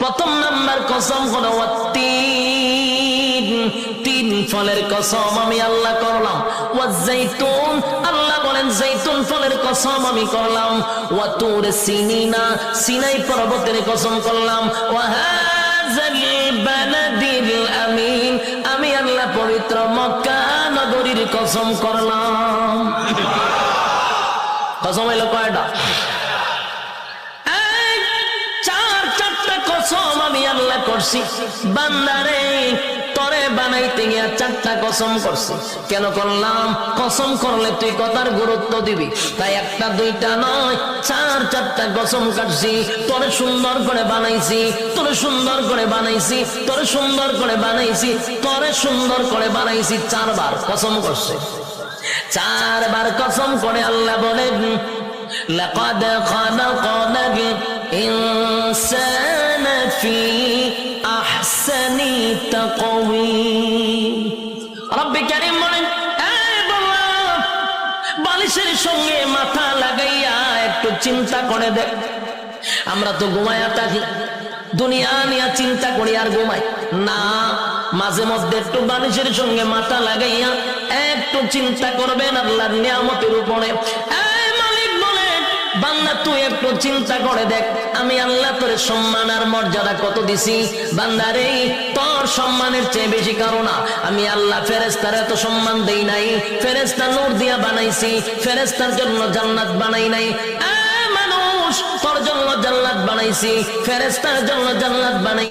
প্রথম নাম্বার কসম হলো তিন ফলের কসম আমি আল্লাহ করলাম। ওয়াজাইতুন, আল্লাহ বলেন জাইতুন ফলের কসম আমি করলাম। ওয়া তুর সিনিনা, সিনাই পর্বতের কসম করলাম। ওয়া হাযাল বালাদিল আমিন, আমি আল্লাহ পবিত্র মক্কা নগরীর কসম করলাম। কসম হইল কয়টা? চারটা কসম আমি আল্লাহ করছি। বান্দারে তরে বানাইতে গিয়া চারটা কসম করছি। কেন করলাম? কসম করলে তুই কথার গুরুত্ব দিবি, তাই একটা দুইটা নয়, চারটা কসম কাটছি। তোরে সুন্দর করে বানাইছি, তোরে সুন্দর করে বানাইছি, তোরে সুন্দর করে বানাইছি, তোরে সুন্দর করে বানাইছি। চারবার কসম করছে। চারবার কসম করে আল্লাহ বলেন লাকাদ খালাকনাল ইনসানা ফি আহসানি তাকওয়িম। রব্বি কারীম বলেন, এই বাবা, বালিশের সঙ্গে মাথা লাগাইয়া একটু চিন্তা করে দেখ। আমরা তো ঘুমায়া থাকি, দুনিয়া নিয়ে চিন্তা করি আর ঘুমাই না। মাঝে মধ্যে একটু বালিশের সঙ্গে মাথা লাগাইয়া একটু চিন্তা করবেন আল্লাহর নিয়ামতের উপরে। এই মালিক বলে, বান্দা তুই একটু চিন্তা করে দেখ, আমি আল্লাহ তোর সম্মান আর মর্যাদা কত দিছি। বান্দারে, তোর সম্মানের চেয়ে বেশি কারো না। আমি আল্লাহ ফেরেশতার এত সম্মান দেই নাই। ফেরেশতা নূর দিয়া বানাইছি, ফেরেশতার জন্য জান্নাত বানাই নাই। মানুষ, তোর জন্য জান্নাত বানাইছি, ফেরেশতার জন্য জান্নাত বানাই।